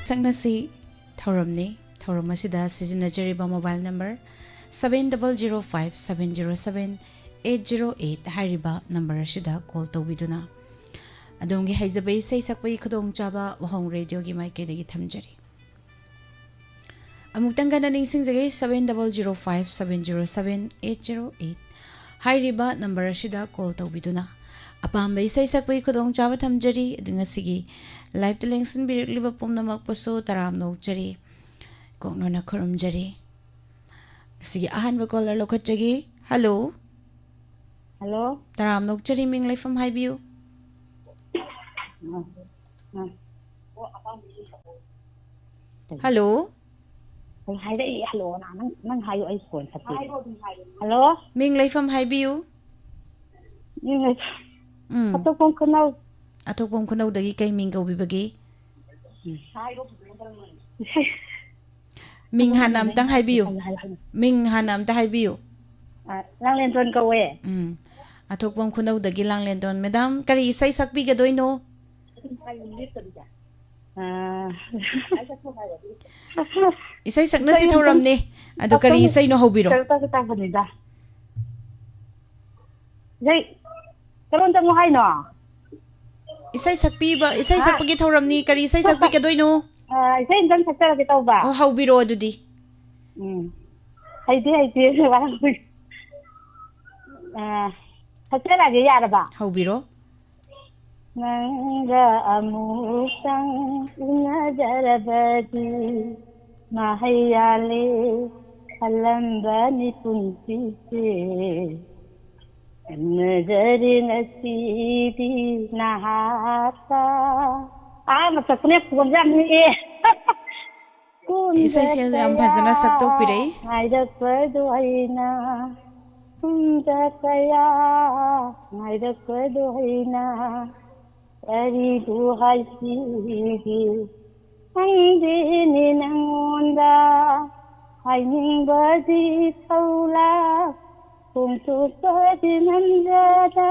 ꯁꯛꯅꯁꯤ ꯊꯧꯔꯝꯅꯤ ꯊꯧꯔꯝ ꯑꯁꯤꯗ ꯁꯤꯖꯤꯟꯅꯖꯔꯤꯕ mobile number 7005707808 ꯍꯥꯏꯔꯤꯕ ꯅꯝꯕꯔ ꯑꯁꯤꯗ ꯀꯣꯜ ꯇꯧꯕꯤꯗꯨꯅ ꯑꯗꯣꯝꯒꯤ ꯍꯩꯖꯕ ꯏꯁꯩ ꯁꯛꯄꯒꯤ ꯈꯨꯗꯣꯡꯆꯥꯕ ꯋꯥꯍꯣꯡ ꯔꯦꯗꯤꯑꯣꯒꯤ ꯃꯥꯏꯀꯩꯗꯒꯤ ꯊꯝꯖꯔꯤ ꯑꯃꯨꯛꯇꯪ ꯒꯟꯅ ꯅꯤꯡꯁꯤꯡꯖꯒꯦ 7005707808 ꯍꯥꯏꯔꯤꯕ ꯅꯝꯕꯔ ꯑꯁꯤꯗ ꯀꯣꯜ ꯇꯧꯕꯤꯗꯨꯅ ꯑꯄꯥꯝꯕ ꯏꯁꯩ ꯁꯛꯄꯒꯤ ꯈꯨꯗꯣꯡꯆꯥꯕ ꯊꯝꯖꯔꯤ ꯑꯗꯨ ꯉꯁꯤꯒꯤ ꯂꯥꯏꯚꯇ ꯂꯦꯡꯁꯤꯟꯕꯤꯔꯛꯂꯤꯕ ꯄꯨꯝꯅꯃꯛꯄꯨꯁꯨ ꯇꯔꯥꯝꯅ ꯑꯣꯛꯆꯔꯤ ꯀꯣꯛꯅꯣꯅ ꯈꯨꯔꯨꯝꯖꯔꯤ ꯉꯁꯤꯒꯤ ꯑꯍꯥꯟꯕ ꯀꯣꯂꯔ ꯂꯧꯈꯠꯆꯒꯦ ꯍꯜꯂꯣ ꯍꯜꯂꯣ ꯇꯔꯥꯝꯅ ꯑꯣꯛꯆꯔꯤ ꯃꯤꯡ ꯂꯩꯐꯝ ꯍꯥꯏꯕꯤꯌꯨ ꯍꯜꯂꯣ ꯍꯥꯏꯔꯛꯏ ꯍꯜꯂꯣ ꯅꯪ ꯍꯥꯏꯌꯨ ꯑꯩ ꯐꯣꯟ ꯁꯠꯇꯦ ꯍꯜꯂꯣ ꯃꯤꯡ ꯂꯩꯐꯝ ꯍꯥꯏꯕꯤꯌꯨ ꯑꯇꯣꯞꯄꯝ ꯈꯨꯅꯧ ꯑꯇꯣꯞꯄꯝ ꯈꯨꯅꯧꯗꯒꯤ ꯀꯩ ꯃꯤꯡ ꯀꯧꯕꯤꯕꯒꯦ ꯃꯤꯡ ꯍꯥꯟꯅ ꯑꯝꯇꯪ ꯍꯥꯏꯕꯤꯌꯨ ꯃꯤꯡ ꯍꯥꯟꯅ ꯑꯝꯇ ꯍꯥꯏꯕꯤꯌꯨ ꯂꯥꯡꯂꯦꯟꯊꯣꯟ ꯀꯧꯋꯦ ꯑꯇꯣꯞꯄꯝ ꯈꯨꯅꯧꯗꯒꯤ ꯂꯥꯡꯂꯦꯟꯊꯣꯟ ꯃꯦꯗꯥꯝ ꯀꯔꯤ ꯏꯁꯩ ꯁꯛꯄꯤꯒꯗꯣꯏꯅꯣ ꯏꯁꯩ ꯁꯛꯅꯁꯤ ꯊꯧꯔꯝꯅꯤ ꯑꯗꯨ ꯀꯔꯤ ꯏꯁꯩꯅꯣ ꯍꯧꯕꯤꯔꯣ ꯇꯧꯕꯅꯤꯗ ꯏꯁꯩ ꯀꯔꯣꯝꯗꯅꯣ ꯍꯥꯏꯅꯣ ꯏꯁꯩ ꯁꯛꯄꯒꯤ ꯊꯧꯔꯝꯅꯤ ꯀꯔꯤ ꯏꯁꯩ ꯁꯛꯄꯤꯒꯗꯣꯏꯅꯣ ꯏꯁꯩ ꯑꯝꯇꯪ ꯁꯛꯆꯔꯒꯦ ꯇꯧꯕ ꯑꯣ ꯍꯧꯕꯤꯔꯣ ꯑꯗꯨꯗꯤ ꯍꯩꯇꯦ ꯁꯛꯆꯔꯒꯦ ꯌꯥꯔꯕ ꯍꯧꯕꯤꯔꯣ ꯅꯪꯒ ꯑꯃꯨꯛꯇꯪ ꯎꯅꯖꯔꯕꯗꯤ ꯃꯍꯩ ꯌꯥꯜꯂꯦ ꯈꯜꯂꯝꯕꯅꯤ ꯄꯨꯟꯁꯤꯁꯦ ꯅꯖꯔꯤ ꯉꯁꯤꯗꯤ ꯅꯍꯥꯛꯀ ꯃꯁꯛꯄꯅꯦ ꯐꯣꯟꯁꯦ ꯌꯥꯝ ꯅꯤꯛꯑꯦ ꯏꯁꯩꯁꯦ ꯌꯥꯝ ꯐꯖꯅ ꯁꯛꯇꯣꯛꯄꯤꯔꯛꯏ ꯉꯥꯏꯔꯛꯄꯗꯣ ꯑꯩꯅ ꯄꯨꯡꯗ ꯀꯌꯥ ꯉꯥꯏꯔꯛꯄꯗꯣ ꯑꯩꯅ ꯀꯔꯤꯕꯨ ꯍꯥꯏꯁꯤꯒꯦ ꯈꯪꯗꯦꯅꯦ ꯅꯪꯉꯣꯟꯗ ꯍꯥꯏꯅꯤꯡꯕꯗꯤ ꯊꯧꯂꯥꯛ ꯐꯣꯡꯗꯣꯛꯄꯗꯤ ꯉꯝꯖꯗ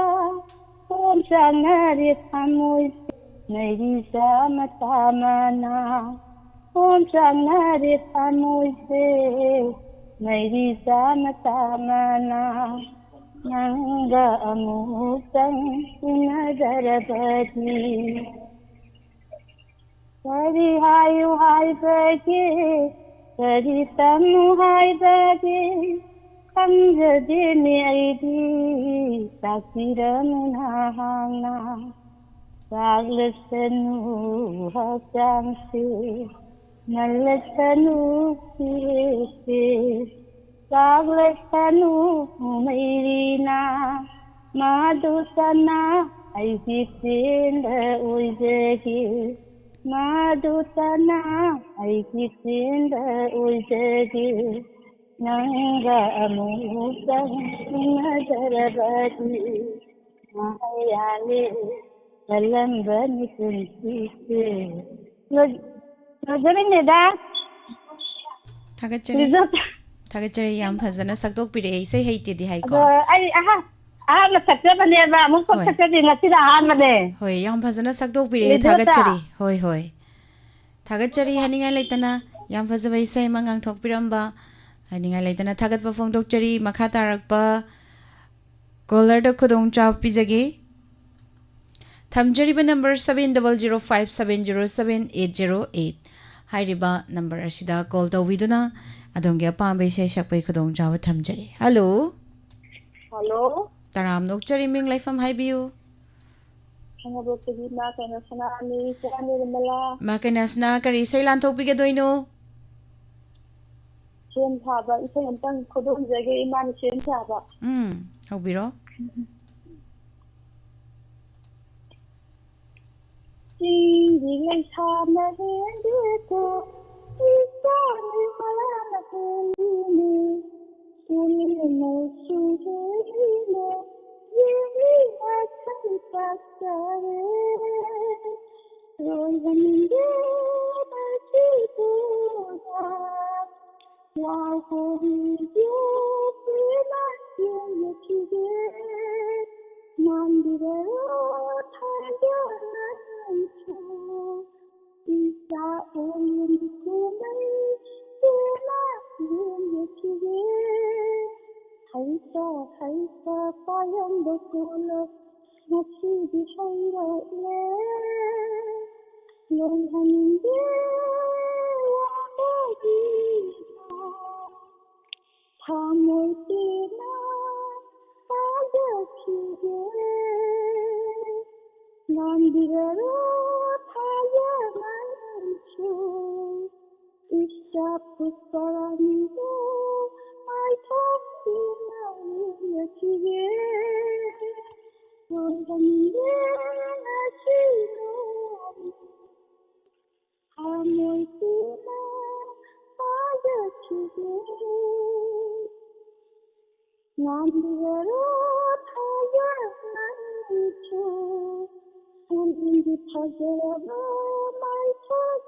ꯄꯣꯝꯆꯥꯛꯅꯔꯦ ꯊꯃꯣꯏꯁꯦ ꯅꯩꯔꯤ ꯃꯇꯥ ꯃꯅꯥ ꯄꯣꯝꯆꯥꯛꯅꯔꯦ ꯊꯃꯣꯏꯁꯦ ꯅꯩꯔꯤ ꯃꯇꯥ ꯃꯅꯥ ꯅꯪꯒ ꯑꯃꯨꯛꯇꯪ ꯎꯅꯖꯔꯕꯗꯤ करी हायु हाय बगे करी तनु हाय बगे खंजदे मेरी ताकिरमुना हाना सागलसनु हसांसे नलसनु से सागलसनु मेरीना माधुसना ऐसी तेंद उजगे माधुसना ऐसी तेंद उजगे नंगा अमुतंग नजरबदी महायाले कलंबनी कुंसीसे नजरनेदा थागतचरी याम फजना सक्तोकपिरे इसे हेइतेदि हाइको ꯑꯍꯥꯟꯕ ꯁꯛꯆꯕꯅꯦꯕ ꯑꯃꯨꯛ ꯁꯛꯆꯗꯦ ꯉꯁꯤꯗ ꯑꯍꯥꯟꯕꯅꯦ ꯍꯣꯏ ꯌꯥꯝ ꯐꯖꯅ ꯁꯛꯇꯣꯛꯄꯤꯔꯦ ꯊꯥꯒꯠꯆꯔꯤ ꯍꯣꯏ ꯍꯣꯏ ꯊꯥꯒꯠꯆꯔꯤ ꯍꯥꯏꯅꯤꯡꯉꯥꯏ ꯂꯩꯇꯅ ꯌꯥꯝ ꯐꯖꯕ ꯏꯁꯩ ꯑꯃ ꯉꯥꯡꯊꯣꯛꯄꯤꯔꯝꯕ ꯍꯥꯏꯅꯤꯡꯉꯥꯏ ꯂꯩꯇꯅ ꯊꯥꯒꯠꯄ ꯐꯣꯡꯗꯣꯛꯆꯔꯤ ꯃꯈꯥ ꯇꯥꯔꯛꯄ ꯀꯣꯂꯔꯗ ꯈꯨꯗꯣꯡꯆꯥꯕ ꯄꯤꯖꯒꯦ ꯊꯝꯖꯔꯤꯕ ꯅꯝꯕꯔ 7005707808 ꯍꯥꯏꯔꯤꯕ ꯅꯝꯕꯔ ꯑꯁꯤꯗ ꯀꯣꯜ ꯇꯧꯕꯤꯗꯨꯅ ꯑꯗꯣꯝꯒꯤ ꯑꯄꯥꯝꯕ ꯏꯁꯩ ꯁꯛꯄꯒꯤ ꯈꯨꯗꯣꯡꯆꯥꯕ ꯊꯝꯖꯔꯤ ꯍꯜꯂꯣ ꯍꯜꯂꯣ ꯇꯔꯥꯝ ꯅꯣꯛꯆꯔꯤ ꯃꯤꯡ ꯂꯩꯐꯝ ꯍꯥꯏꯕꯤꯌꯨ ꯃꯥ ꯀꯩꯅꯁꯅ ꯀꯔꯤ ꯏꯁꯩ ꯂꯥꯟꯊꯣꯛꯄꯤꯒꯗꯣꯏꯅꯣ ꯁꯦꯝ ꯁꯥꯕ ꯏꯁꯩ ꯑꯝꯇꯪ ꯈꯨꯗꯣꯡꯖꯒꯦ ꯏꯃꯥꯅ ꯁꯦꯝ ꯁꯥꯕ ꯍꯧꯕꯤꯔꯣ चिंगी लैसाना हेंदुको इसानी मलाना हेंदुने सुनिनो सुनिनो ये आछन पासरे रोजंदे बचितुना लाहो हिजो प्रेमा युचिगे मंदिरो थाजो Isa 오연구는 때나 여기에 할까 빠연도 꿀러 몹시디 하이러네 연하는데 와보기도 밤을 뛰나 빠져치게 남들로 타야만 주 이샤프 사람이고 알토시 나이여지게 원하는데 나시노 밤을 뛰나 빠져치게 남들로 타야만 주 우리를 파괴하고 말처럼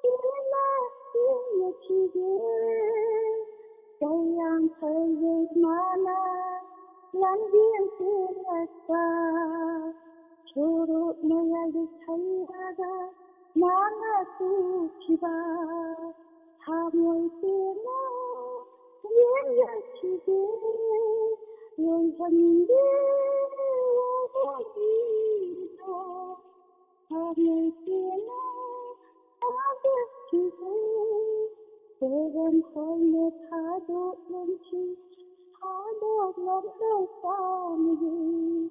일어나기에 태양 살게 많아 양기엔 들었다 초록 모양이 살다가 나가고 기다 3월 때나 예약치게 원하는데 오기도 밤을 뛰나 아득히고 때론 홀로 파도 넘치 파도 넘는 싸움이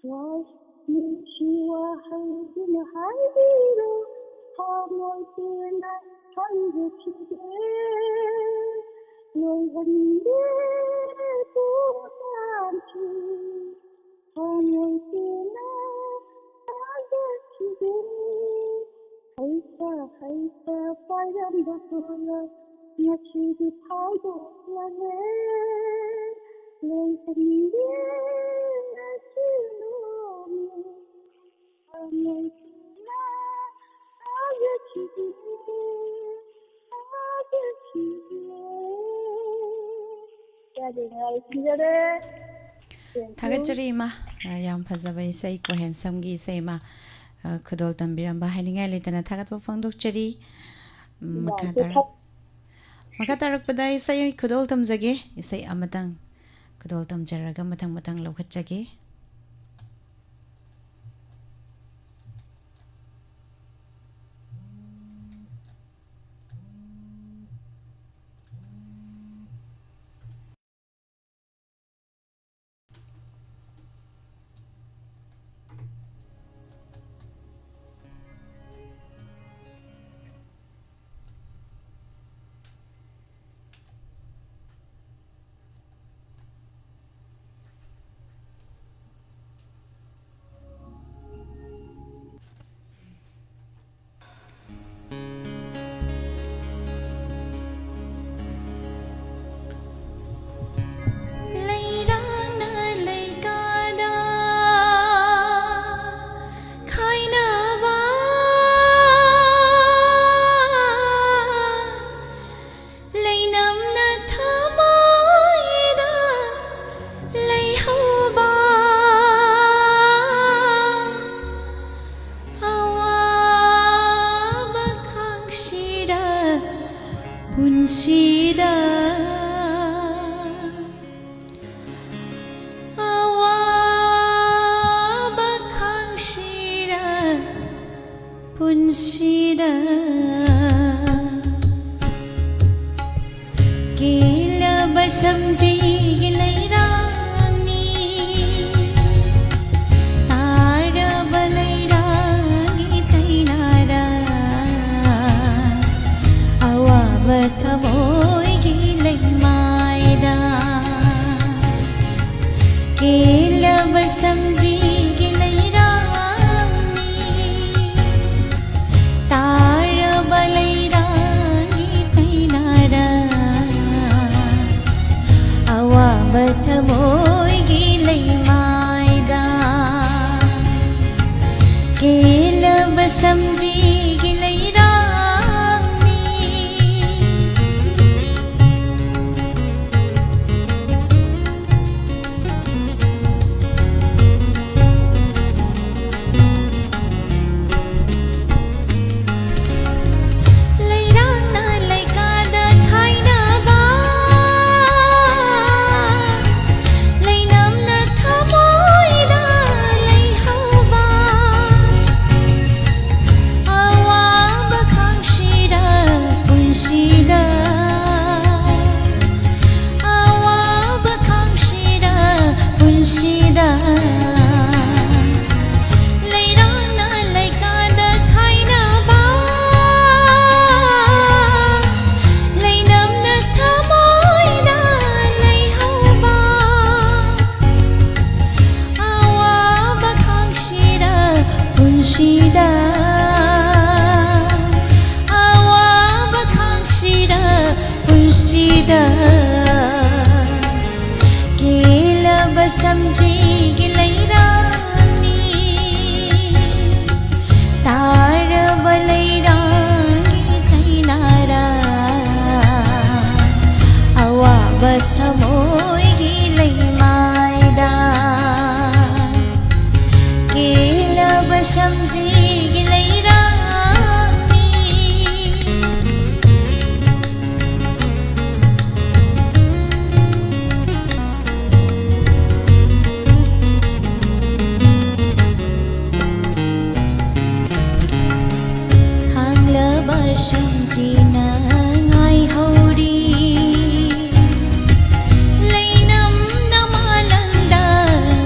와시와 할기는 할기로 밤을 뛰나 한국치게 원하는데 보람치 밤을 뛰나 아득히게 할까 빨간도 불러 며칠이 파도 나네 원하는데 아직놈이 밤을 뛰나 아득히게 थागतचरी इमा याम फजब इसै को हैंडसम गी इसै मा खुदोल तंबिरंबा हाइनिंगाय लेतना थागतबा फंगदोकचरी मखा तारकपदा इसै खुदोल तमजगे इसै अमतंग खुदोल तमजरगा मथंग मथंग लौखतजगे समझिना ngai hori leinam namalangda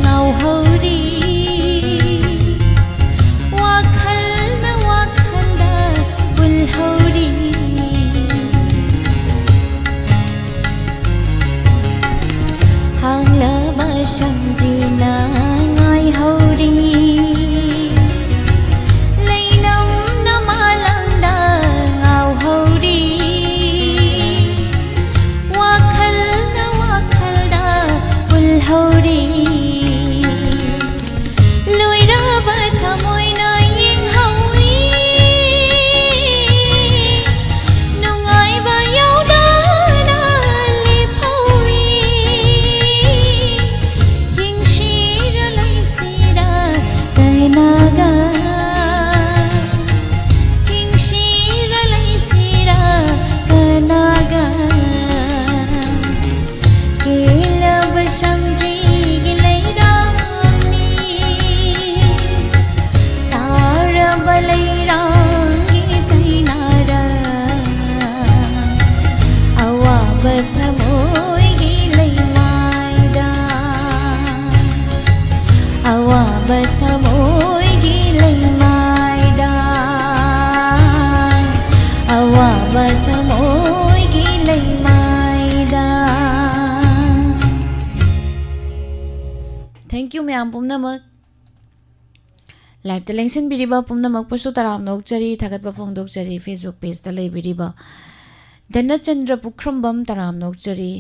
ngau hori wakhalda bul hori hanglaba समझिना ngai hori Thank you ma'am पुमनमक लाइव द लेंसन बिरिबा पुमनमक पसु तराम नोकचरी थागतबा फोंदोकचरी फेसबुक पेज द लई बिरिबा धनचंद्र पुख्रमबम तराम नोकचरी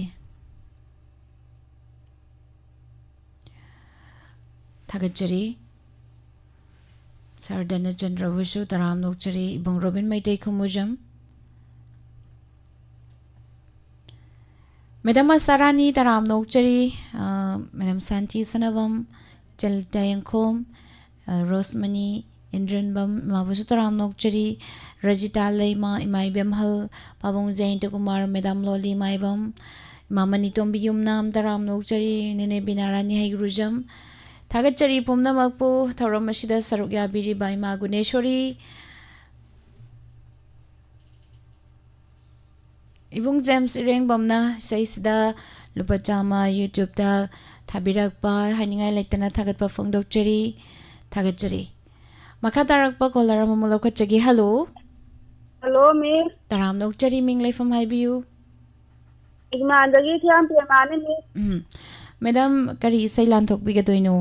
थागतचरी सर धनचंद्र वसु तराम नोकचरी इबंग रोबिन मैतै खुमुजम मैडम सरानी तराम नोकचरी मैडम सांची सनवम चलतायंखोम रोसमनी इंद्रनबम माबुसु तराम नोकचरी रजिता लेमा इमाई बेमहल पाबुंग जयंत कुमार मैडम लोली माइबम मामनी तोंबी युमनाम तराम नोकचरी नेने बिनारानी हैगरुजम थागतचरी पुमनमकपु थौरम असिदा सरुक याबिरिबा इमा गुनेश्वरी इबुंग जेम्स इरेंगबमना सैसिदा लुपा चामा यूट्यूब दा थाबिरकपा हानिंगाय लेक्तना थागतपा फोंदोकचरी थागतचरी मखा तारकपा कॉलर अमा लौखटचगी हेलो हेलो मिस तराम नोकचरी मिंग लेफम हाइबियु इगमानदगी थियाम पेमाने मिस मैडम करी इसै लानथोकबिगदोइनो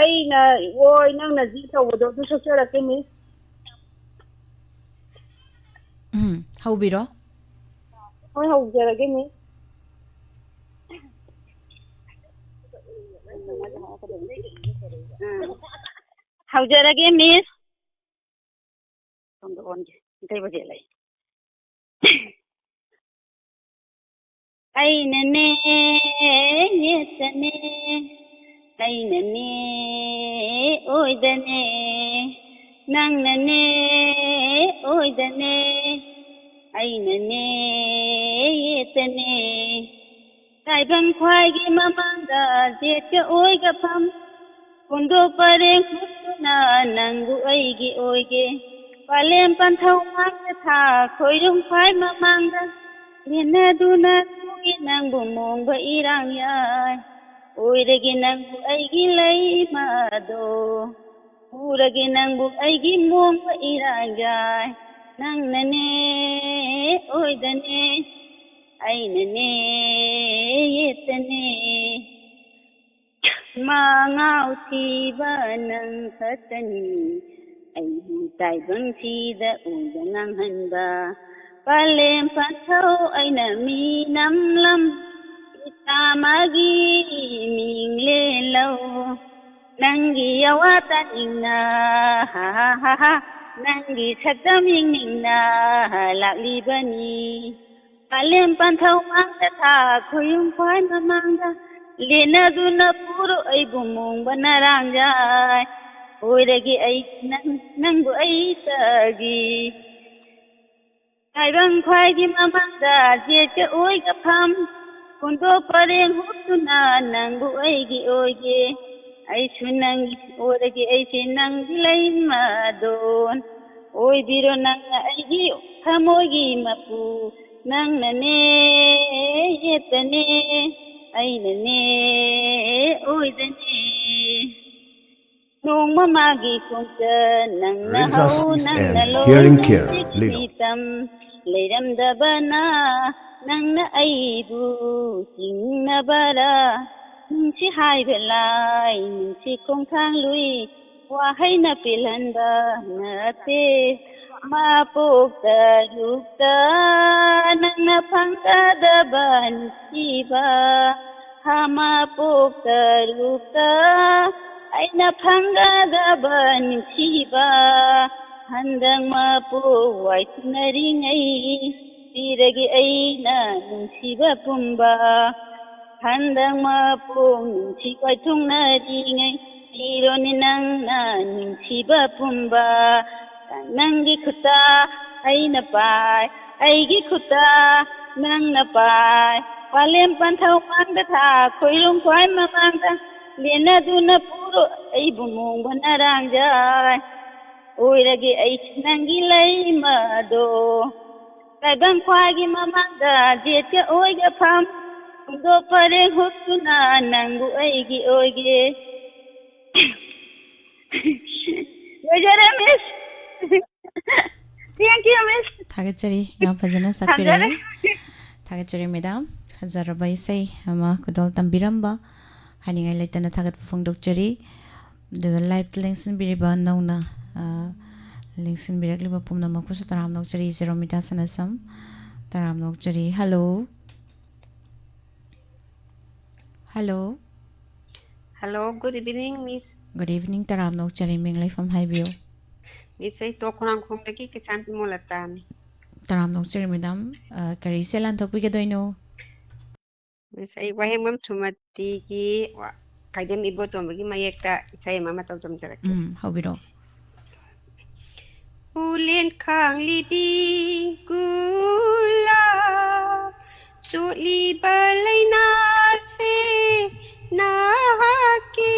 अइना ओय नंगना जी तवदो दु सचरके मिस हौबिरो होय हौजरगे मिस हौजरगे मिस तंदो ओनजे इतै बजे लै अइनने येतने अइनने ओयदने नंगनने ओयदने अइनने येतने ताइबं ख्वाइगी ममांगा जेट ओयगफम कुंदो परे खुसना नंगु अइगी ओयगे पालेम पंथौ मांग था खोइरुम ख्वाइ ममांगा लेना दुना तुगी नंगु मोंग इरांग याय ओइरगे नंगु अइगी लै मादो उरगे नंगु अइगी मोंग इरांग याय नंगनने ओइदने अइनने येतने मांगाव थीबा नंग खतनी अइबु ताइबंग थीदा उदा nganhanba palem panthau aina mi namlam itamagi mingle law nangi yawata inna ha ha ha nangi sakdam ingna laklibani palem panthau mangta tha khoyum khwai mamanga lena duna puro aibu mong banarang oiragi ai nangu ai tagi taibang khwaigi mamangda jeche oiga pham kundo pareng hutuna nangu aigi oige ꯑꯩꯁꯨ ꯅꯪꯒꯤ ꯑꯣꯏꯔꯒꯦ ꯑꯩꯁꯦ ꯅꯪꯒꯤ ꯂꯩꯃꯗꯣꯟ ꯑꯣꯏꯕꯤꯔꯣ ꯅꯪꯅ ꯑꯩꯒꯤ ꯊꯃꯣꯏꯒꯤ ꯃꯄꯨ ꯅꯪꯅꯅꯦ ꯌꯦꯠꯇꯅꯦ ꯑꯩꯅꯅꯦ ꯑꯣꯏꯗꯅꯦ ꯅꯣꯡꯃ ꯃꯥꯒꯤ ꯈꯣꯡꯆꯠ ꯅꯪꯅ Rinza ꯍꯧ Speech ꯅꯪꯅ and ꯂꯣꯏ Hearing Care, ꯅꯨꯡꯁꯤꯠꯀꯤ Lilo. ꯇꯝ ꯂꯩꯔꯝꯗꯕꯅ ꯅꯪꯅ ꯑꯩꯕꯨ ꯆꯤꯡꯅꯕꯔꯥ ꯅꯨꯡꯁꯤ ꯍꯥꯏꯕ ꯂꯥꯏ ꯅꯨꯡꯁꯤ ꯈꯣꯡꯊꯥꯡ ꯂꯨꯏ ꯋꯥꯍꯩꯅ ꯄꯦꯜꯍꯟꯕ ꯅꯠꯇꯦ ꯃꯄꯣꯛꯇꯔꯨꯛꯇ ꯅꯪꯅ ꯐꯪꯒꯗꯕ ꯅꯨꯡꯁꯤꯕ ꯃꯄꯣꯛꯇꯔꯨꯛꯇ ꯑꯩꯅ ꯐꯪꯒꯗꯕ ꯅꯨꯡꯁꯤꯕ ꯍꯟꯗꯛ ꯃꯄꯣꯛ ꯋꯥꯏꯊꯨꯅꯔꯤꯉꯩ ꯄꯤꯔꯒꯦ ꯑꯩꯅ ꯅꯨꯡꯁꯤꯕ ꯄꯨꯝꯕ ꯍꯟꯗꯛ ꯃꯄꯣꯛ ꯅꯨꯡꯁꯤ ꯋꯥꯏꯊꯨꯡꯅꯔꯤꯉꯩ ꯄꯤꯔꯣꯅꯦ ꯅꯪꯅ ꯅꯨꯡꯁꯤꯕ ꯄꯨꯝꯕ ꯅꯪꯒꯤ ꯈꯨꯠꯇ ꯑꯩꯅ ꯄꯥꯏ ꯑꯩꯒꯤ ꯈꯨꯠꯇ ꯅꯪꯅ ꯄꯥꯏ ꯄꯥꯂꯦꯝ ꯄꯟꯊꯧ ꯃꯥꯡꯗ ꯊꯥ ꯈꯣꯏꯔꯨꯝ ꯈ꯭ꯋꯥꯏ ꯃꯃꯥꯡꯗ ꯂꯦꯟꯅꯗꯨꯅ ꯄꯨꯔꯣ ꯑꯩꯕꯨ ꯃꯣꯡꯕ ꯅꯔꯥꯡꯖꯥꯏ ꯑꯣꯏꯔꯒꯦ ꯑꯩ ꯅꯪꯒꯤ ꯂꯩꯃꯗꯣ ꯇꯥꯏꯕꯪ ꯈ꯭ꯋꯥꯏꯒꯤ ꯃꯃꯥꯡꯗ ꯖꯦꯠꯀ ꯑꯣꯏꯒ ꯐꯝ ꯈꯣꯡꯗꯣꯛ ꯄꯔꯦꯡ ꯍꯨꯠꯇꯨꯅ ꯅꯪꯕꯨ ꯑꯩꯒꯤ ꯑꯣꯏꯒꯦ ꯂꯣꯏꯖꯔꯦ ꯃꯤꯁ ꯊꯦꯡꯛ ꯌꯨ ꯃꯤꯁ ꯊꯥꯒꯠꯆꯔꯤ ꯌꯥꯝ ꯐꯖꯅ ꯁꯛꯄꯤꯔꯛꯑꯦ ꯊꯥꯒꯠꯆꯔꯤ ꯃꯦꯗꯥꯝ ꯐꯖꯔꯕ ꯏꯁꯩ ꯑꯃ ꯈꯨꯗꯣꯜ ꯇꯝꯕꯤꯔꯝꯕ ꯍꯥꯏꯅꯤꯡꯉꯥꯏ ꯂꯩꯇꯅ ꯊꯥꯒꯠꯄ ꯐꯣꯡꯗꯣꯛꯆꯔꯤ ꯑꯗꯨꯒ ꯂꯥꯏꯚꯇ ꯂꯦꯡꯁꯤꯟꯕꯤꯔꯤꯕ ꯅꯧꯅ ꯂꯦꯡꯁꯤꯟꯕꯤꯔꯛꯂꯤꯕ ꯄꯨꯝꯅꯃꯛꯄꯨꯁꯨ ꯇꯔꯥꯝ ꯅꯣꯛꯆꯔꯤ ꯖꯦꯔꯣꯃꯤꯇꯥ ꯁꯅꯁꯝ ꯇꯔꯥꯝ ꯅꯣꯛꯆꯔꯤ hello hello Hello, good evening, Miss. Good evening ꯇꯔꯥꯝ ꯅꯣꯛꯆꯔꯤ ꯃꯤꯡ ꯂꯩꯐꯝ ꯍꯥꯏꯕꯤꯌꯨ Miss, ay tokurang kong lagi kisampi mo latani. ꯇꯔꯥꯝ ꯅꯣꯛꯆꯔꯤ ꯃꯦꯗꯥꯝ ꯀꯔꯤ ꯁꯦꯜ ꯂꯥꯟꯊꯣꯛꯄꯤꯒꯗꯣꯏꯅꯣ Miss, ay wahimam sumati ki kaidam ibo tombagi mayekta isay mama tawtam jarake. ꯍꯧꯕꯤꯔꯛꯑꯣ Ulin kang libing gulab suli balay na se nahaki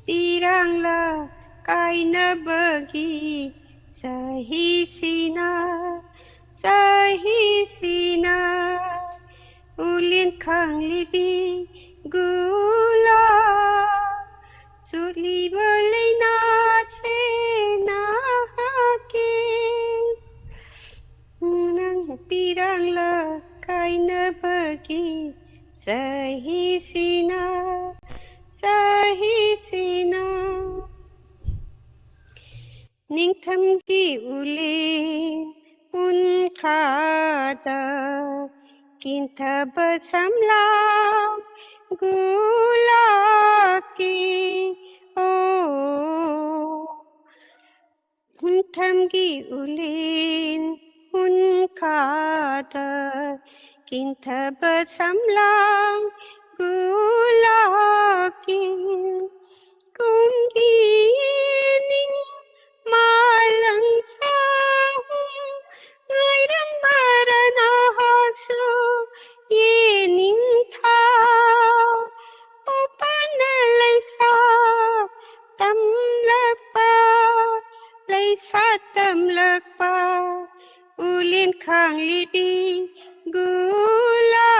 pirang la kay na bagi sahi sina ulin kang libing gulab suli balay na se nahaki nang pirang la kay na bagi sahi sina ningtham ki ulin unkada kinta basamlam gulaki oh ningtham ki ulin unkada kinta basamlam gulaki kung gining malang sahong ngayrang baranahakso yening thao upanalay sa tamlak pa ulin kang libing gula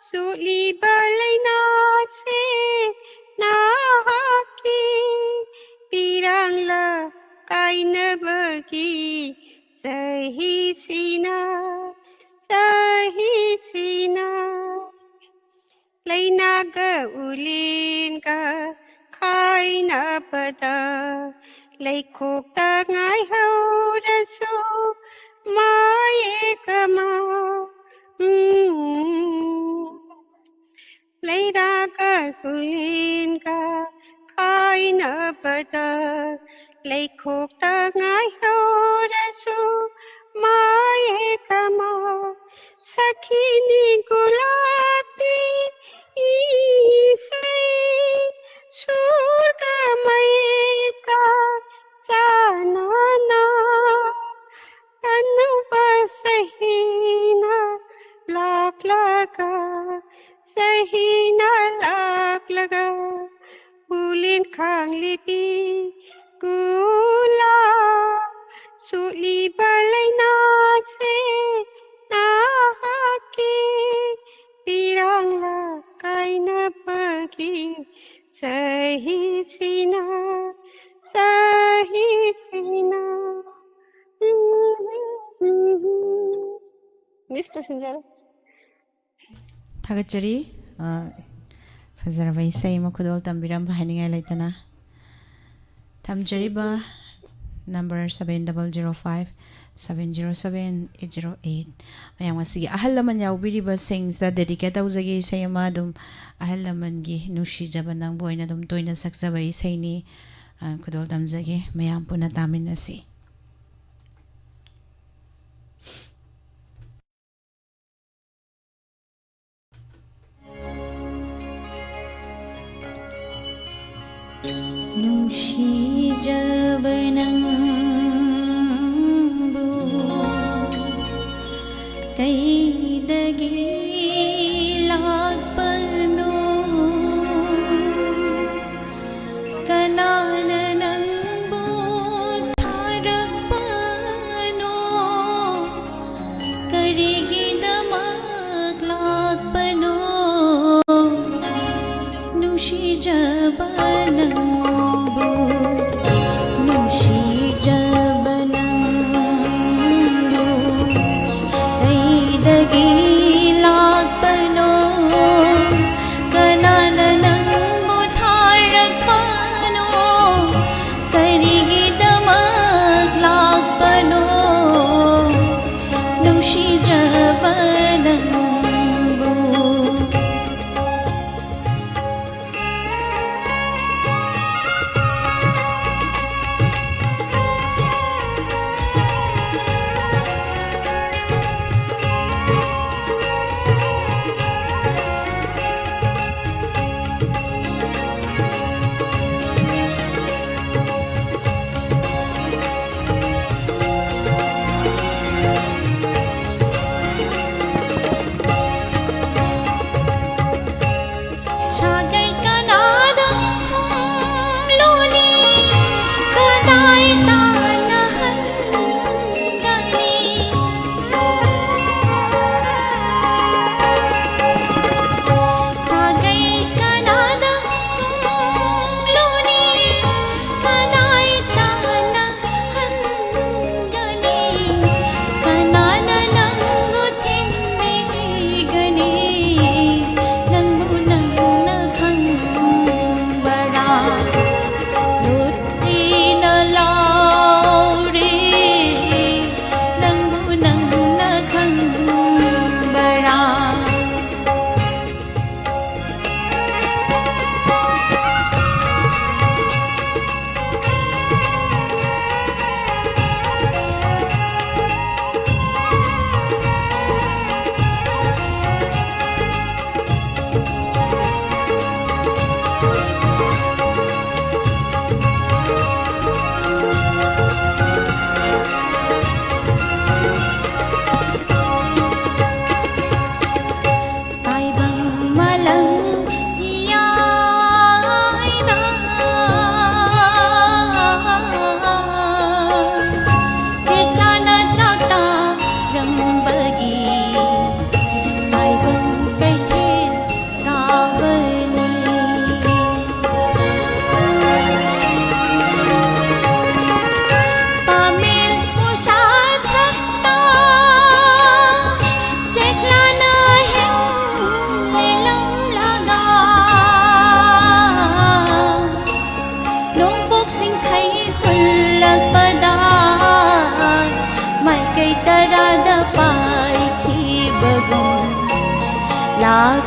suli balay na se nahaki pirang la kay na bagi sahi sina laynaga ulin ka kay na pada laykok ta ngay hawdaso mayekama laynaga ulin ka kay na pada laykok ta ngay hawdaso mayekama sakini gulati isay surgamay ka sana na ano ba sahina laklaga lipi kula suli balay na se nahaki pirang lakay na pagi sahi sina Mr. Sinjara थागतचरी फजरबा इसै मखुदोल तंबिरम हानिंगाय लेतना थमजरीबा number 7005 707-808 mayam asigi ahal laman yaubiriba singsa dedicate tawjagi isai ama dum ahal laman gi nushi jabanang boina dum toina saksaba isai ni khudol tamjagi mayam puna taminasi nushi jabanang kaidagi lakpano kanana ng butharapano karigidamag lakpano nushi jabanang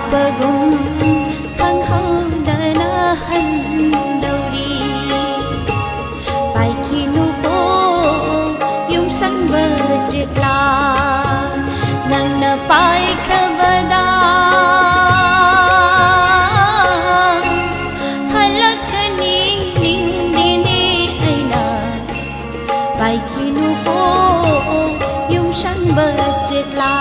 bagong khang hong dana handauri pai kinu po yung sang budget la nang napai krabada halak kaning ning nini aina pai kinu po yung sang budget la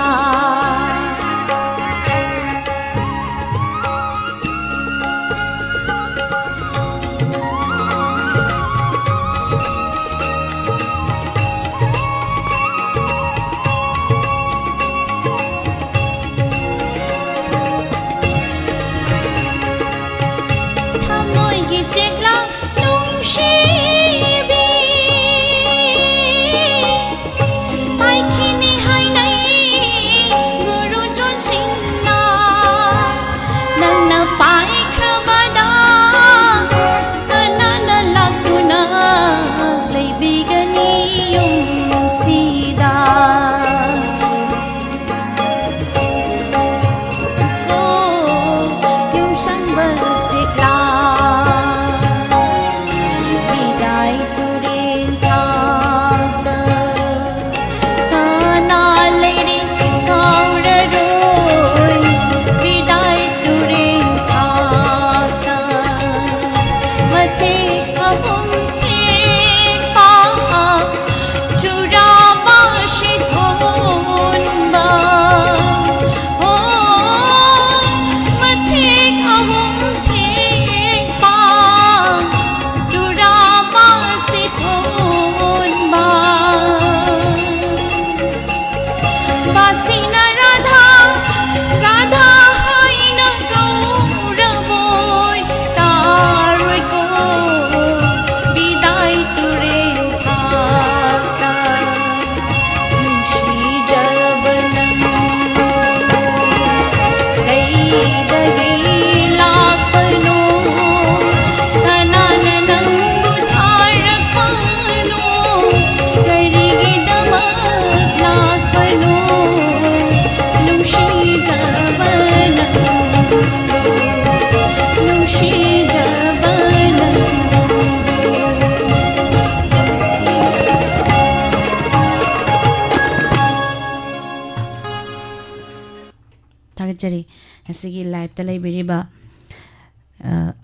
ꯊꯥꯒꯠꯆꯔꯤ ꯉꯁꯤꯒꯤ ꯂꯥꯏꯞꯇ ꯂꯩꯕꯤꯔꯤꯕ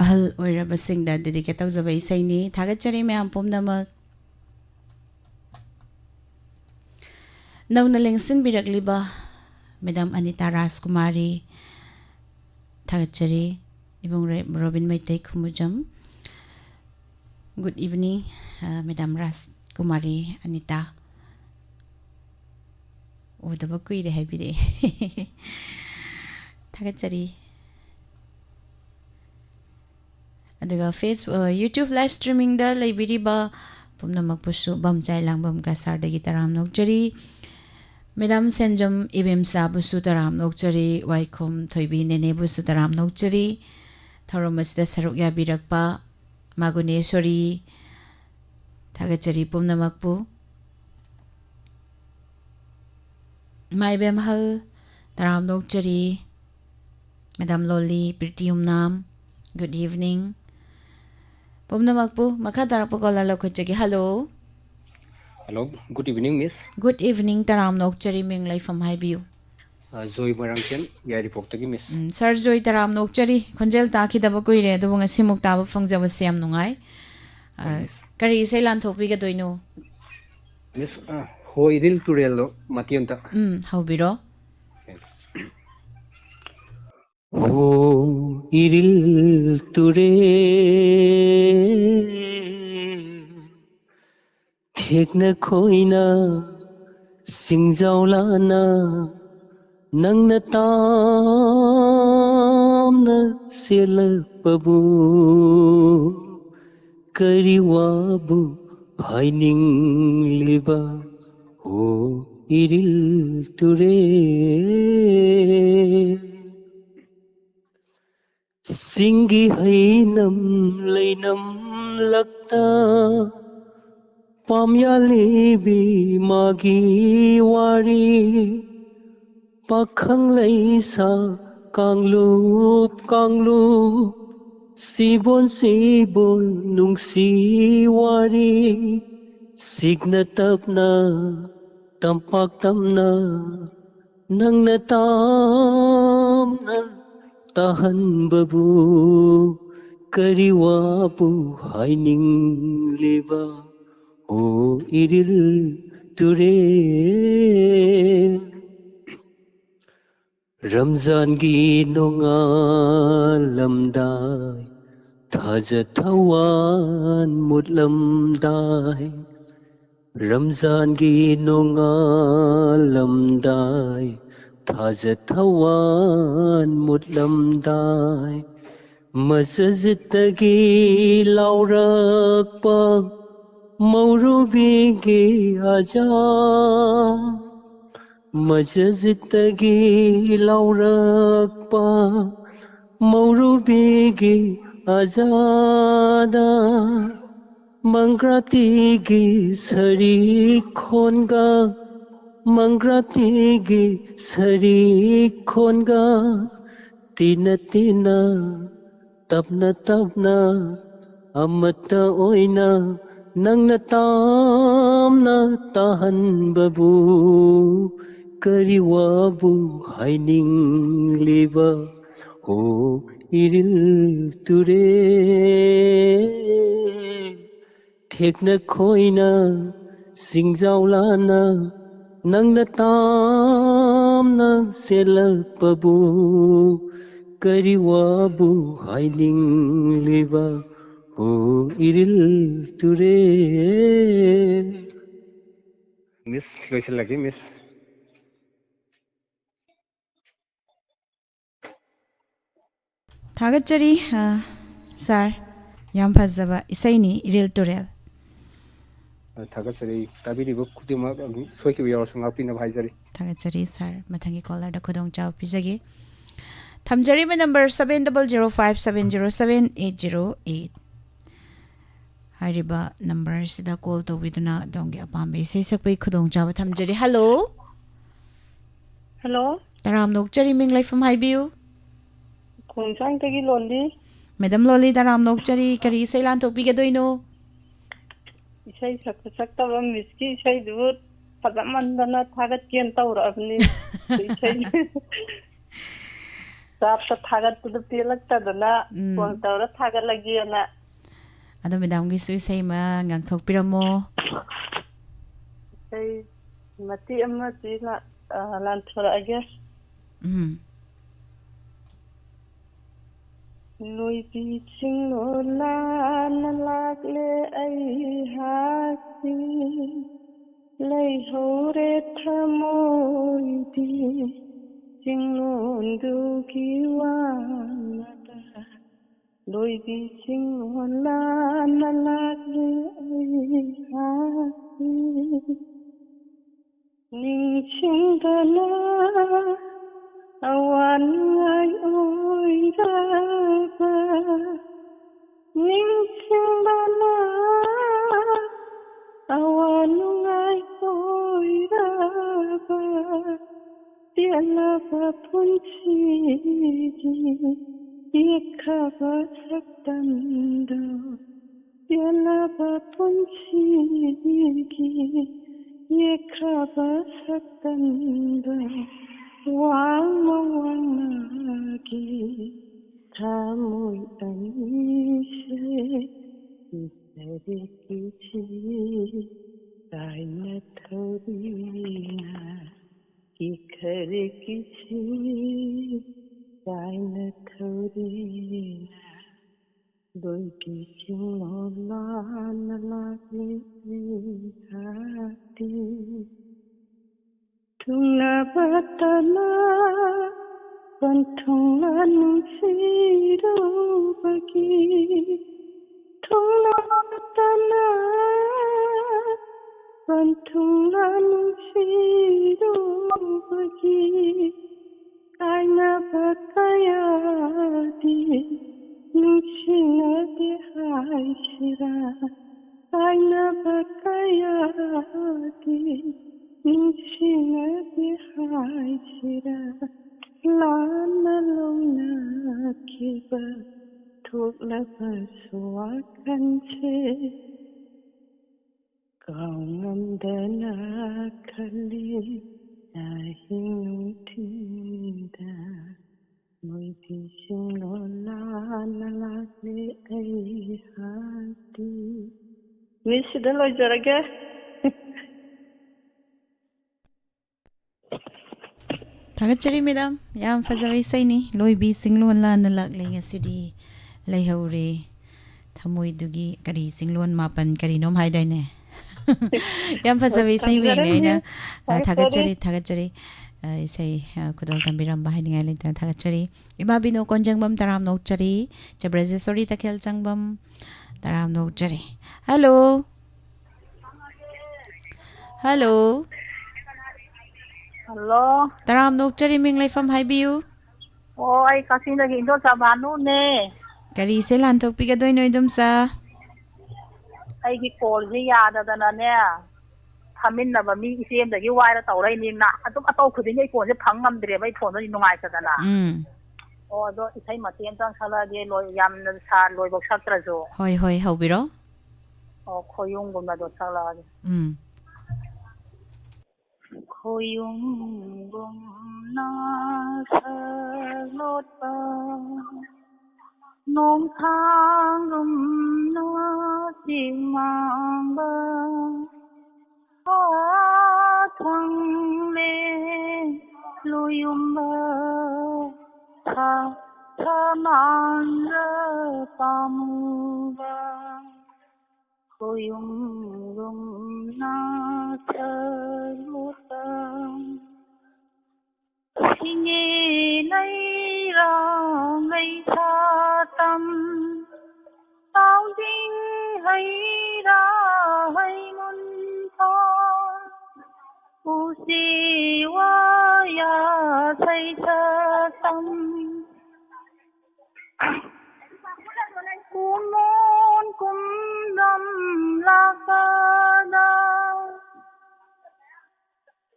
ꯑꯍꯜ ꯑꯣꯏꯔꯕꯁꯤꯡꯗ dedicate ꯇꯧꯖꯕ ꯏꯁꯩꯅꯤ ꯊꯥꯒꯠꯆꯔꯤ ꯃꯌꯥꯝ ꯄꯨꯝꯅꯃꯛ नौना लेंसिनबिरक्लिबा मैडम अनिता राजकुमारी थागतचरी इबुंग robin Meitei खुमुजम good evening madam राजकुमारी अनिता उदबा कुइरे हाइबिरे थागतचरी अदुगा यूट्यूब लाइव स्ट्रीमिंग दा लेबिरिबा पुमनमकपुसु बमचाइ लांगबम का सारदगी तराम नोकचरी मैडम सेंजम इबेमसा बुसु तराम नोकचरी वाइखुम थोइबी नेने बुसु तराम नोकचरी थौरमसदा सरुक याबिरकपा मागुनेश्वरी थागचरी पुमनमकपु माइबेम हल तराम नोकचरी मैडम लोली प्रीतियुम नाम गुड इवनिंग पुमनमकपु मखा तारपु कॉलर लखुचगी hello Hello, good evening, Miss. Good evening तराम नोकचरी मिंग लाइफम हाइबियु Joy Marangchen, Yari Poktagi, Miss. Sir Joy तराम नोकचरी खंजेल ताखिदब कुइरे अदुबो ngasi muk taba fangjabase yam nungai kari isai lanthokbigadoino Miss, Hoidil Turello, Matianta. haubiro Ho Iril Ture Thekna Koina Singjaulana Nangna Tamna Sela Babu Kariwabu Haining Liba Ho Iril Ture Singi Hainam Lainam Lakta Pamya Libi Magi Wari Pakhang Laisa Kanglup Sibon Nungsi Wari Signa Tapna Tampak Tamna Nangna Tamna Tahan Babu Kariwapu Haining Liba O Iril Ture Ramzan gi nonga lamdai Thaja thawan mut lamdai Ramzan gi nonga lamdai Thaja thawan mut lamdai Masjidagi laurakpa Maurubigi ajam Masjidagi laurakpa Maurubigi azada Mangratigi sari khonga Mangratigi sari khonga Tina tina tapna tapna Amata oina Nangna tamna tahan babu Kariwabu haining liba Ho iril ture Thekna khoina singjaulana Nangna tamna selak babu Kariwabu haining liba Ho iril ture Miss, loisal lagi Miss. थागतचरी sir याम फजबा इसैनी इरिल तुरेल थागतचरी ताबिरिबो खुदिमा सोइकिबो यावसं आपिना भाइजरी थागतचरी सर मथंगी कॉलर द खुदोंग चाव पिजगे थमजरी में नंबर 7005707808 हारिबा नंबर सिदा कॉल तौबिदुना दोंगे अपाम्बे इसे सकपै खुदोंग चाव थमजरी हेलो हेलो तराम नोकचरी मिंग लाइफम हाइबियु खोंसांग तगी लोली मैडम लोली तराम नोकचरी करी इसे लांथोकबिगदोइनो isai sakta miski isai du fadamandana thagat kian tawrabni isai ꯆꯥꯞꯇ ꯊꯥꯒꯠꯄꯗꯨ ꯄꯦꯜꯂꯛꯇꯗꯅ ꯐꯣꯟ ꯇꯧꯔ ꯊꯥꯒꯠꯂꯒꯦꯅ ꯑꯗꯣ ꯃꯦꯗꯥꯝꯒꯤꯁꯨ ꯏꯁꯩ ꯑꯃ ꯉꯥꯡꯊꯣꯛꯄꯤꯔꯝꯃꯣ. ꯏꯁꯩ ꯃꯇꯦꯛ ꯑꯃ ꯆꯦꯅ ꯂꯥꯟꯊꯣꯔꯛꯑꯒꯦ. ꯂꯣꯏꯕꯤ ꯆꯤꯡꯂꯣꯜꯂꯥꯟꯅ ꯂꯥꯛꯂꯦ ꯑꯩꯍꯥꯛꯇꯤ ꯂꯩꯍꯧꯔꯦ ꯊꯃꯣꯏꯗꯤ ꯆꯤꯡꯂꯣꯟꯗꯨꯒꯤ ꯋꯥꯅꯗ ꯂꯣꯏꯕꯤ ꯆꯤꯡꯂꯣꯜꯂꯥꯟꯅ ꯂꯥꯛꯂꯦ ꯑꯩꯍꯥꯛꯇꯤ ꯅꯤꯡꯁꯤꯡꯗꯅ ꯑꯋꯥ ꯅꯨꯡꯉꯥꯏ ꯑꯣꯏꯔꯕ ꯅꯤꯡꯁꯤꯡꯗꯅ ꯑꯋꯥ ꯅꯨꯡꯉꯥꯏ ꯑꯣꯏꯔꯕ ꯄꯦꯜꯂꯕ ꯄꯨꯟꯁꯤꯒꯤ ꯌꯦꯛꯈ꯭ꯔꯕ ꯁꯛꯇꯝꯗꯣ ꯄꯦꯜꯂꯕ ꯄꯨꯟꯁꯤꯒꯤ ꯌꯦꯛꯈ꯭ꯔꯕ ꯁꯛꯇꯝꯗꯣ ꯋꯥꯡꯅ ꯋꯥꯡꯅꯒꯤ ꯊꯃꯣꯏ ꯑꯅꯤꯁꯦ ꯏꯆꯔꯛꯏꯁꯤ ꯀꯥꯏꯅ ꯊꯧꯔꯤꯅ ꯏꯈꯔꯛꯏꯁꯤ ꯀꯥꯏꯅ ꯊꯧꯔꯤꯅ ꯂꯣꯏꯕꯤ ꯆꯤꯡꯂꯣꯜꯂꯥꯟꯅ ꯂꯥꯛꯂꯦ ꯑꯩꯍꯥꯛꯇꯤ ꯊꯨꯡꯅꯕꯇꯅ ꯄꯟꯊꯨꯡꯂ ꯅꯨꯡꯁꯤꯔꯨꯕꯒꯤ ꯊꯨꯡꯅꯕꯇꯅ ꯄꯟꯊꯨꯡꯂ ꯅꯨꯡꯁꯤꯔꯨꯕꯒꯤ ꯀꯥꯏꯅꯕ ꯀꯌꯥꯗꯤ ꯅꯨꯡꯁꯤꯅꯗꯦ ꯍꯥꯏꯁꯤꯔꯥ ꯀꯥꯏꯅꯕ ꯀꯌꯥꯗꯤ ꯅꯨꯡꯁꯤꯅꯗꯦ ꯍꯥꯏꯁꯤꯔꯥ ꯂꯥꯟꯅ ꯂꯧꯅꯈꯤꯕ ꯊꯣꯛꯂꯕꯁꯨ ꯋꯥꯈꯜꯁꯦ ꯀꯥꯎꯉꯝꯗꯅ ꯈꯜꯂꯤ ꯑꯍꯤꯡ ꯅꯨꯡꯊꯤꯟꯗ ꯂꯣꯏꯕꯤ ꯆꯤꯡꯂꯣꯜꯂꯥꯟꯅ ꯂꯥꯛꯂꯦ ꯑꯩꯍꯥꯛꯇꯤ. ꯃꯤꯁ ꯁꯤꯗ ꯂꯣꯏꯖꯔꯒꯦ. ꯊꯥꯒꯠꯆꯔꯤ ꯃꯦꯗꯥꯝ, ꯌꯥꯝ ꯐꯖꯕ ꯏꯁꯩꯅꯤ. ꯂꯣꯏꯕꯤ ꯆꯤꯡꯂꯣꯜꯂꯥꯟꯅ ꯂꯥꯛꯂꯦ ꯉꯁꯤꯗꯤ ꯂꯩꯍꯧꯔꯦ ꯊꯃꯣꯏꯗꯨꯒꯤ ꯀꯔꯤ ꯆꯤꯡꯂꯣꯟ ꯃꯥꯄꯟ ꯀꯔꯤꯅꯣꯝ ꯍꯥꯏꯗꯥꯏꯅꯦ. ꯌꯥꯝ ꯐꯖꯕ ꯏꯁꯩ ꯃꯌꯦꯛꯅꯦ. ꯑꯩꯅ ꯊꯥꯒꯠꯆꯔꯤ ꯏꯁꯩ ꯈꯨꯗꯣꯜ ꯇꯝꯕꯤꯔꯝꯕ ꯍꯥꯏꯅꯤꯡꯉꯥꯏ ꯂꯩꯇꯅ ꯊꯥꯒꯠꯆꯔꯤ. ꯏꯃꯥꯕꯤꯅꯣ ꯀꯣꯟꯖꯪꯕꯝ ꯇꯔꯥꯝ ꯅꯣꯛꯆꯔꯤ. ꯆꯕ꯭ꯔꯖꯦꯁꯣꯔꯤ ꯇꯈꯦꯜ ꯆꯪꯕꯝ ꯇꯔꯥꯝ ꯅꯣꯛꯆꯔꯤ. Hello hello hello. ꯇꯔꯥꯝ ꯅꯣꯛꯆꯔꯤ, ꯃꯤꯡ ꯂꯩꯐꯝ ꯍꯥꯏꯕꯤꯌꯨ. ꯑꯣ, ꯑꯩ ꯀꯛꯆꯤꯡꯗꯒꯤ ꯏꯟꯗꯣꯆꯥ ꯚꯥꯅꯨꯅꯦ. ꯀꯔꯤ ꯏꯁꯩ ꯂꯥꯟꯊꯣꯛꯄꯤꯒꯗꯣꯏꯅꯣ ꯏꯗꯣꯝꯆꯥ? ꯑꯩꯒꯤ ꯀꯣꯜꯁꯦ ꯌꯥꯗꯗꯅꯅꯦ ꯐꯝꯃꯤꯟꯅꯕ ꯃꯤ ꯏꯆꯦ ꯑꯃꯗꯒꯤ ꯋꯥꯏꯔ ꯇꯧꯔꯛꯏꯅꯤꯅ ꯑꯗꯨꯝ ꯑꯇꯧ ꯈꯨꯗꯤꯡꯒꯤ ꯑꯩ ꯐꯣꯟꯁꯦ ꯐꯪ ꯉꯝꯗ꯭ꯔꯦꯕ. ꯑꯩ ꯐꯣꯟꯗꯣ ꯅꯨꯡꯉꯥꯏꯇꯗꯅ. ꯑꯣ, ꯑꯗꯣ ꯏꯁꯩ ꯃꯇꯦꯛ ꯑꯃꯇꯪ ꯁꯛꯂꯛꯑꯒꯦ, ꯌꯥꯝꯅ ꯂꯣꯏꯕꯧ ꯁꯛꯇ꯭ꯔꯁꯨ. ꯍꯣꯏ ꯍꯣꯏ, ꯍꯧꯕꯤꯔꯣ. ꯑꯣ, ꯈꯣꯏꯌꯨꯝꯒꯨꯝꯕꯗꯣ ꯁꯛꯂꯛꯑꯒꯦ. ꯈꯣꯏꯌꯨꯝꯒꯨꯝꯅ ꯁꯛꯂꯣꯠꯄ ꯅꯣꯡꯊꯥꯡꯒꯨꯝꯅ ꯆꯤꯡꯃꯥꯡꯕ ꯊꯪꯂꯦꯟ ꯂꯨꯌꯨꯝꯕ ꯊꯃꯥꯡꯗ ꯄꯥꯝꯃꯨꯕ ꯈꯣꯏꯌꯨꯝꯒꯨꯝꯅ ꯁꯛꯂꯣꯠꯄ ꯁꯤꯡꯉꯦ ꯂꯩꯔꯥꯡ ꯂꯩꯁꯥꯇꯝ ꯇꯥꯎꯖꯤꯡ ꯍꯩꯔꯥ ꯍꯩꯃꯨꯟꯐꯥꯟ ꯎꯆꯦ ꯋꯥꯌꯥ ꯁꯩꯁꯛꯇꯝ ꯀꯨꯃꯣꯟ ꯀꯨꯝꯗꯝ ꯂꯥꯛꯄꯗ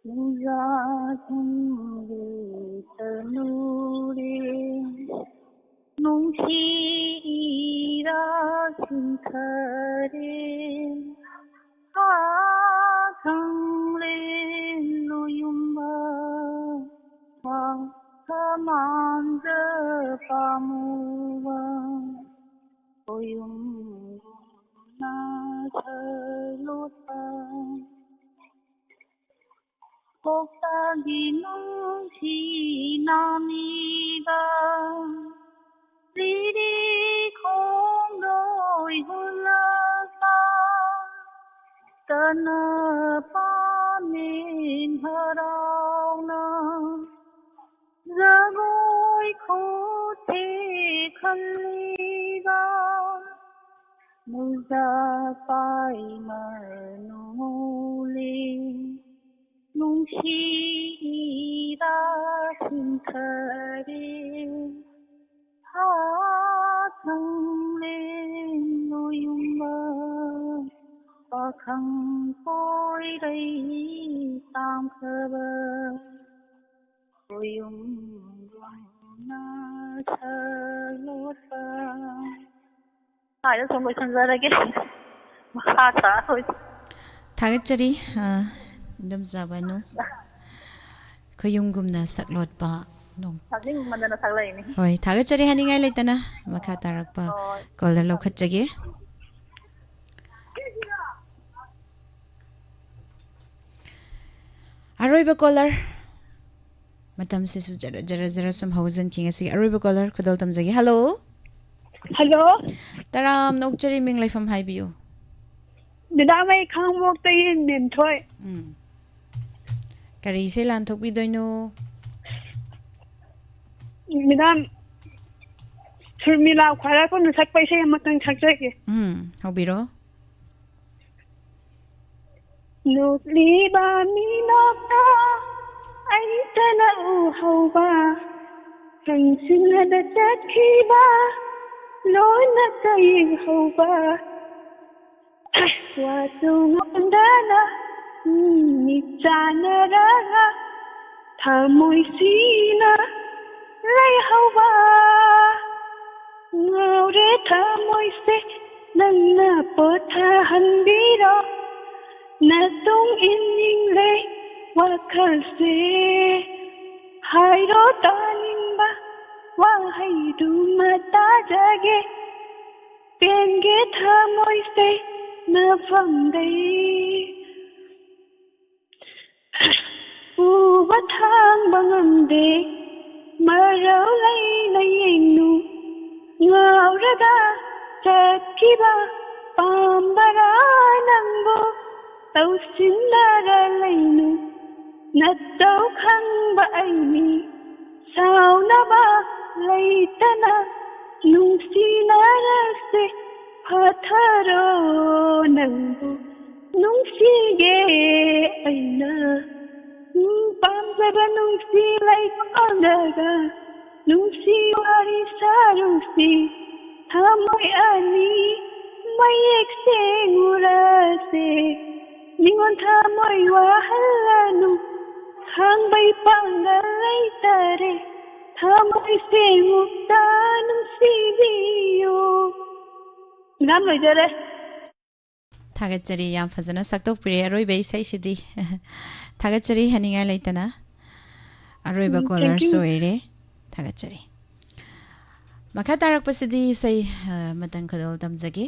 ꯅꯨꯡꯖꯥꯁꯤꯡꯒꯤ ꯇꯅꯨꯔꯦ ꯅꯨꯡꯁꯤꯔꯥ ꯁꯤꯟꯊꯔꯦ ꯊꯪꯂꯦꯟ ꯂꯨꯌꯨꯝꯕ ꯊꯃꯥꯡꯗ 복사기 농시 남이가 리리 공로이 흘러가 떠나보낸 허락나 रगोई खोते खल्लीगा मुझा पाई मरनोले नुंशीरा सिंथरे हाथंले नोयुम्बा पाखं कोई रही ताम खबर ꯁꯥꯏꯗ ꯁꯨꯝ ꯂꯣꯏꯁꯤꯟꯖꯔꯒꯦ ꯃꯈꯥ ꯇꯥꯔꯣꯏ ꯊꯥꯒꯠꯆꯔꯤ ꯏꯟꯗꯣꯝꯆꯥꯕꯅꯨ ꯈꯣꯏꯌꯨꯝꯒꯨꯝꯅ ꯁꯛꯂꯣꯠꯄ ꯅꯣꯡ ꯁꯛꯅꯤꯡꯃꯟꯗꯅ ꯁꯛꯂꯛꯏꯅꯤ ꯍꯣꯏ ꯊꯥꯒꯠꯆꯔꯤ ꯍꯥꯏꯅꯤꯡꯉꯥꯏ ꯂꯩꯇꯅ ꯃꯈꯥ ꯇꯥꯔꯛꯄ ꯀꯣꯂꯔ ꯂꯧꯈꯠꯆꯒꯦ ꯑꯔꯣꯏꯕ ꯀꯣꯂꯔ ꯃꯇꯝꯁꯤꯁꯨ ꯖꯔ ꯖꯔ ꯖꯔ ꯁꯨꯝ ꯍꯧꯖꯤꯟꯈꯤ ꯉꯁꯤꯒꯤ ꯑꯔꯣꯏꯕ ꯀꯣꯂꯔ ꯈꯨꯗꯣꯜ ꯇꯝꯖꯒꯦ ꯍꯜꯂꯣ ꯍꯜꯂꯣ ꯇꯔꯥꯝ ꯅꯣꯛꯆꯔꯤ ꯃꯤꯡ ꯂꯩꯐꯝ ꯍꯥꯏꯕꯤꯌꯨ ꯃꯦꯗꯥꯝ ꯑꯩ ꯈꯥꯡꯕꯣꯛꯇꯒꯤ ꯃꯦꯝꯊꯣꯏ ꯀꯔꯤ ꯏꯁꯩ ꯂꯥꯟꯊꯣꯛꯄꯤꯗꯣꯏꯅꯣ ꯃꯦꯗꯥꯝ ꯁꯨꯔꯃꯤꯂꯥ ꯈ꯭ꯋꯥꯏꯔꯥꯛꯄꯝꯅ ꯁꯛꯄ ꯏꯁꯩ ꯑꯃꯇꯪ ꯁꯛꯆꯒꯦ ꯍꯧꯕꯤꯔꯣ ꯅꯣꯛꯂꯤꯕ ꯃꯤꯅꯣꯛꯇ ꯑꯩꯇꯅ ꯎꯍꯧꯕ ꯍꯪꯁꯤꯡꯅꯗ ꯆꯠꯈꯤꯕ ꯂꯣꯏꯅ ꯀꯌꯦꯡꯍꯧꯕ ꯋꯥꯁꯨ ꯉꯣꯟꯗꯅ ꯃꯤꯆꯥꯅꯔꯒ ꯊꯃꯣꯏꯁꯤꯅ ꯂꯩꯍꯧꯕ ꯉꯥꯎꯔꯦ ꯊꯃꯣꯏꯁꯦ ꯅꯪꯅ ꯄꯣꯊꯥꯍꯟꯕꯤꯔꯣ ꯅꯇꯨꯡ ꯏꯟꯅꯤꯡꯂꯦ ꯋꯥꯈꯜꯁꯦ ꯍꯥꯏꯔꯣ ꯇꯥꯅꯤꯡꯕ ꯋꯥꯍꯩꯗꯨꯃ ꯇꯥꯖꯒꯦ ꯄꯦꯟꯒꯦ ꯊꯃꯣꯏꯁꯦ ꯅꯐꯝꯗꯩ ꯎꯕ ꯊꯥꯡꯕ ꯉꯝꯗꯦ ꯃꯔꯧ ꯂꯩꯅ ꯌꯦꯡꯅꯨ ꯉꯥꯎꯔꯒ ꯆꯠꯈꯤꯕ ꯄꯥꯝꯕꯔꯥ ꯅꯪꯕꯨ ꯇꯧꯁꯤꯟꯅꯔ ꯂꯩꯅꯨ ꯅꯠꯇꯧ ꯈꯪꯕ ꯑꯩꯅꯤ ꯁꯥꯎꯅꯕ ꯂꯩꯇꯅ ꯅꯨꯡꯁꯤꯅꯔꯁꯦ ꯐꯊꯔꯣ ꯅꯪꯕꯨ ꯅꯨꯡꯁꯤꯒꯦ ꯑꯩꯅ ꯄꯥꯝꯖꯕ ꯅꯨꯡꯁꯤ ꯂꯩꯀꯣꯜꯂꯒ ꯅꯨꯡꯁꯤ ꯋꯥꯔꯤ ꯁꯥꯔꯨꯁꯤ ꯊꯃꯣꯏ ꯑꯅꯤ ꯃꯌꯦꯛ ꯁꯦꯡꯉꯨꯔꯁꯦ ꯃꯤꯉꯣꯟ ꯊꯃꯣꯏ ꯋꯥꯍꯜꯂꯅꯨ ꯈꯥꯡꯕꯩ ꯄꯥꯡꯒꯜ ꯂꯩꯇꯔꯦ ꯊꯃꯣꯏ ꯁꯦꯡꯉꯨꯛꯇ ꯅꯨꯡꯁꯤꯕꯤꯌꯨ ꯃꯦꯗꯥꯝ ꯂꯣꯏꯖꯔꯦ ꯊꯥꯒꯠꯆꯔꯤ ꯌꯥꯝ ꯐꯖꯅ ꯁꯛꯇꯣꯛꯄꯤꯔꯦ ꯑꯔꯣꯏꯕ ꯏꯁꯩꯁꯤꯗꯤ ꯊꯥꯒꯠꯆꯔꯤ ꯍꯥꯏꯅꯤꯡꯉꯥꯏ ꯂꯩꯇꯅ ꯑꯔꯣꯏꯕ ꯀꯣꯂꯔꯁ ꯑꯣꯏꯔꯦ ꯊꯥꯒꯠꯆꯔꯤ ꯃꯈꯥ ꯇꯥꯔꯛꯄꯁꯤꯗꯤ ꯏꯁꯩ ꯃꯇꯪ ꯈꯨꯗꯣꯜ ꯇꯝꯖꯒꯦ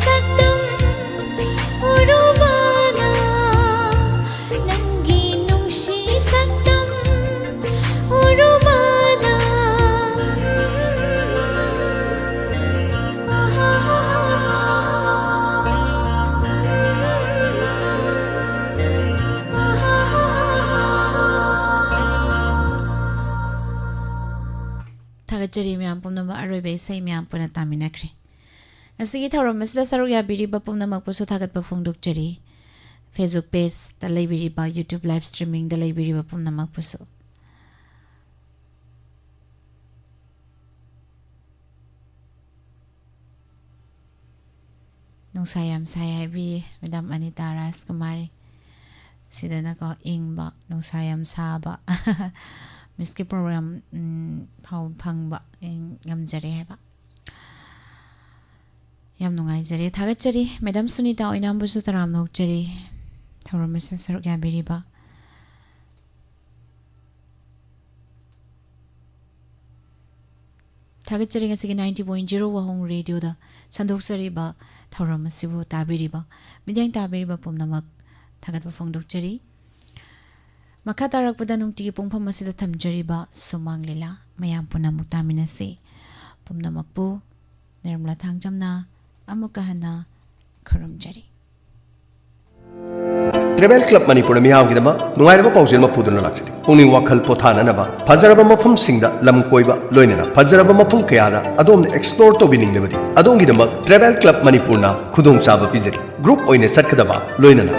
saktam urubana nangi nungshi saktam urubana Tagajari miyam pumnama aroibe say miyam puna taminakri. Asigi thawram masla saruk yabiriba pumnama puso thagat pa phongduk jari. Facebook page dalay biriba, YouTube live streaming dalay biriba pumnama puso. Nung sayam saya bi Madam Anita Raskumari. Sida na ko ingba nung sayam saba. Miski program phang ba ngamjari heba. Yam nungai jari thagat jari Madam Sunita oinam busu taram nok jari. Thawram masla saruk yabiriba. Thagat jari ngasigi 90.0 wahong radio da sandok sariba thawram asibu tabiriba midyang tabiriba pumnamak thagat ba phongdok jari makha tarakpada nungtigi pungpham asida thamjariba sumang lila mayam punamuk taminasi pumnamak pu nirmala thangjamna amuka hana khurum jari Travel Club Manipur Miyam Gidama, Nuairaba Pausel Mapuduna Laxi, Puni Wakal Potana Nava, Pazaraba Mapum Singda, Lam Koiba, Loinana, Pazaraba Mapum Kayada, Adom Explore to Bining Levadi, Adong Gidama, Travel Club Manipurna, Kudong Saba Pizet, Group Oine Satkadaba, Loinana.